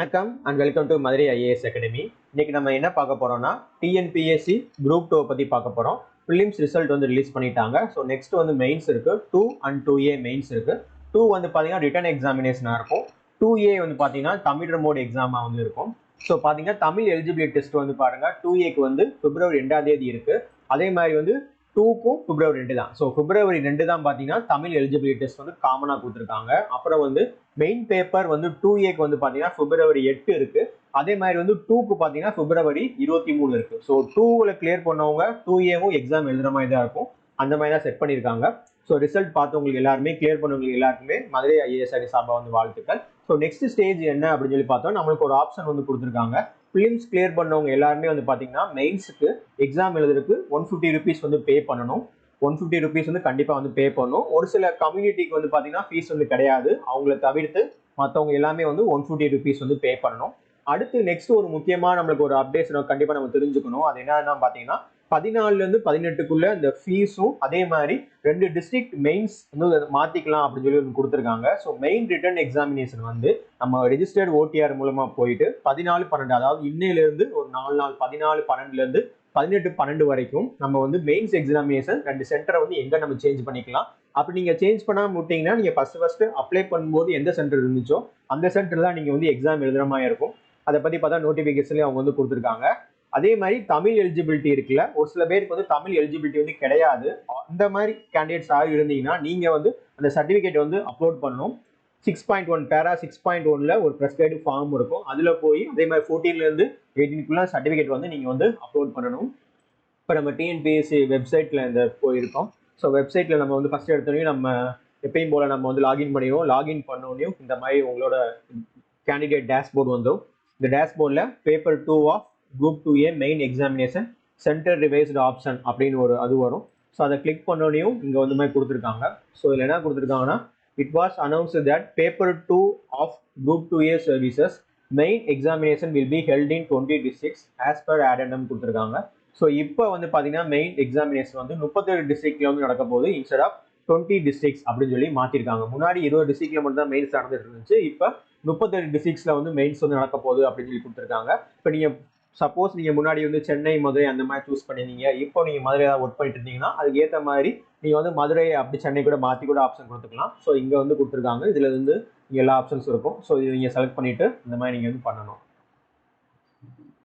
வணக்கம் and welcome to Madurai IAS academy. இன்னைக்கு நம்ம என்ன பார்க்க போறோம்னா டிஎன்பிஎஸ்சி குரூப் 2 பத்தி பார்க்க போறோம். ப்ரிலிம்ஸ் ரிசல்ட் வந்து ரிலீஸ் பண்ணிட்டாங்க. ஸோ நெக்ஸ்ட் வந்து மெயின்ஸ் இருக்கு. 2 and 2A மெயின்ஸ் இருக்கு. 2 வந்து பார்த்தீங்கன்னா ரிட்டன் எக்ஸாமினேஷனா இருக்கும். 2A வந்து பார்த்தீங்கன்னா தமிழ் மோட் எக்ஸாமா வந்து இருக்கும். ஸோ பார்த்தீங்கன்னா தமிழ் எலிஜிபிலிட்டி டெஸ்ட் வந்து பாருங்க 2Aக்கு வந்து பிப்ரவரி 2ஆம் தேதி இருக்கு. அதே மாதிரி வந்து 2க்கும் பிப்ரவரி 2 தான். ஸோ பிப்ரவரி 2 தான் பார்த்தீங்கன்னா தமிழ் எலிஜிபிலிட்டி டெஸ்ட் வந்து காமனாக கொடுத்துருக்காங்க. அப்புறம் வந்து மெயின் பேப்பர் வந்து 2Aக்கு வந்து பார்த்தீங்கன்னா பிப்ரவரி 8 இருக்கு. அதே மாதிரி வந்து 2க்கு பார்த்தீங்கன்னா பிப்ரவரி 23 இருக்கு. ஸோ 2ல கிளியர் பண்ணவங்க 2Aவும் எக்ஸாம் எழுதுற மாதிரி தான் இருக்கும். அந்த மாதிரி தான் செட் பண்ணியிருக்காங்க. ஸோ ரிசல்ட் பார்த்தவங்களுக்கு எல்லாருமே கிளியர் பண்ணவங்களுக்கு எல்லாருக்குமே மதுரை ஐஏஎஸ் அணி சார்பாக வந்து வாழ்த்துக்கள். ஸோ நெக்ஸ்ட் ஸ்டேஜ் என்ன அப்படின்னு சொல்லி பார்த்தோம், நம்மளுக்கு ஒரு ஆப்ஷன் வந்து கொடுத்துருக்காங்க. பிலிம்ஸ் கிளியர் பண்ணவங்க எல்லாருமே வந்து பார்த்தீங்கன்னா மெயின்ஸுக்கு எக்ஸாம் எழுதுறதுக்கு 150 ருபீஸ் வந்து பே பண்ணணும். 150 ருபீஸ் வந்து கண்டிப்பாக வந்து பே பண்ணணும். ஒரு சில கம்யூனிட்டிக்கு வந்து பார்த்தீங்கன்னா ஃபீஸ் வந்து கிடையாது. அவங்கள தவிர்த்து மற்றவங்க எல்லாமே வந்து 150 ருபீஸ் வந்து பே பண்ணணும். அடுத்து நெக்ஸ்ட் ஒரு முக்கியமான நம்மளுக்கு ஒரு அப்டேட்ஸ் கண்டிப்பாக நம்ம தெரிஞ்சுக்கணும். அது என்னன்னா பார்த்தீங்கன்னா 14லேருந்து 18க்குள்ள இந்த ஃபீஸும் அதே மாதிரி 2 டிஸ்ட்ரிக்ட் மெயின்ஸ் வந்து மாற்றிக்கலாம் அப்படின்னு சொல்லி கொடுத்துருக்காங்க. ஸோ மெயின் ரிட்டன் எக்ஸாமினேஷன் வந்து நம்ம ரெஜிஸ்டர்ட் ஓடிஆர் மூலமாக போயிட்டு 14/12 அதாவது இன்னையிலேருந்து ஒரு 4 நாள் 14/12லேருந்து 18/12 வரைக்கும் நம்ம வந்து மெயின்ஸ் எக்ஸாமினேஷன் 2 சென்டரை வந்து எங்கே நம்ம சேஞ்ச் பண்ணிக்கலாம். அப்படி நீங்கள் சேஞ்ச் பண்ணாமல் விட்டீங்கன்னா நீங்கள் ஃபர்ஸ்ட் அப்ளை பண்ணும்போது எந்த சென்டர் இருந்துச்சோ அந்த சென்டர் தான் நீங்கள் வந்து எக்ஸாம் எழுதுற மாதிரி இருக்கும். அதை பற்றி பார்த்தா நோட்டிஃபிகேஷன்லேயே அவங்க வந்து கொடுத்துருக்காங்க. அதே மாதிரி தமிழ் எலிஜிபிலிட்டி இருக்குல்ல, ஒரு சில பேருக்கு வந்து தமிழ் எலிஜிபிலிட்டி வந்து கிடையாது. அந்த மாதிரி கேண்டிடேட்ஸ் ஆக இருந்தீங்கன்னா நீங்கள் வந்து அந்த சர்டிஃபிகேட் வந்து அப்லோட் பண்ணணும். 6.1 பேரா 6.1ல ஒரு ப்ரெஸ்கிரைப் ஃபார்ம் இருக்கும். அதில் போய் அதே மாதிரி 14லேருந்து 18க்குள்ள சர்டிஃபிகேட் வந்து நீங்கள் வந்து அப்லோட் பண்ணணும். இப்போ நம்ம டிஎன்பிஎஸ்சி வெப்சைட்டில் இந்த போயிருக்கோம். ஸோ வெப்சைட்டில் நம்ம வந்து ஃபஸ்ட் எடுத்தோடனே நம்ம எப்பயும் போல் நம்ம வந்து லாகின் பண்ணிடுவோம். லாகின் பண்ணோடனையும் இந்த மாதிரி உங்களோட கேண்டிடேட் டேஷ்போர்டு வந்துடும். இந்த டேஷ்போர்டில் paper 2 of group 2A main examination centre revised option அப்படின்னு ஒரு அது வரும். ஸோ அதை கிளிக் பண்ணோடனையும் இங்கே வந்து மாதிரி கொடுத்துருக்காங்க. ஸோ இதில் என்ன கொடுத்துருக்காங்கன்னா it was announced that paper 2 of group 2A services main examination will be held in 20 districts as per addendum கொடுத்துருக்காங்க. ஸோ இப்போ வந்து பார்த்தீங்கன்னா மெயின் எக்ஸாமினேஷன் வந்து 37 டிஸ்ட்ரிக்ட்ல வந்து நடக்க போகுது இன்ஸ்டெட் ஆஃப் 20 டிஸ்ட்ரிக்ட்ஸ் அப்படின்னு சொல்லி மாற்றிருக்காங்க. முன்னாடி 20 டிஸ்ட்ரிக்ட்ல மட்டும் தான் மெயின்ஸ் நடந்துட்டு இருந்துச்சு. இப்போ 37 டிஸ்ட்ரிக்ட்ஸ்ல வந்து மெயின்ஸ் வந்து நடக்க போகுது அப்படின்னு சொல்லி கொடுத்துருக்காங்க. இப்போ நீங்கள் சப்போஸ் நீங்கள் முன்னாடி வந்து சென்னை மதுரை அந்த மாதிரி சூஸ் பண்ணிருந்தீங்க, இப்போ நீங்கள் மதுரை ஏதாவது ஒர்க் பண்ணிட்டு இருந்தீங்கன்னா அதுக்கு ஏற்ற மாதிரி நீங்கள் வந்து மதுரை அப்படி சென்னை கூட மாற்றி கூட ஆப்ஷன் கொடுத்துக்கலாம். ஸோ இங்கே வந்து கொடுத்துருக்காங்க. இதில் வந்து எல்லா ஆப்ஷன்ஸ் இருக்கும். ஸோ இது நீங்கள் செலக்ட் பண்ணிவிட்டு இந்த மாதிரி நீங்கள் வந்து பண்ணணும்.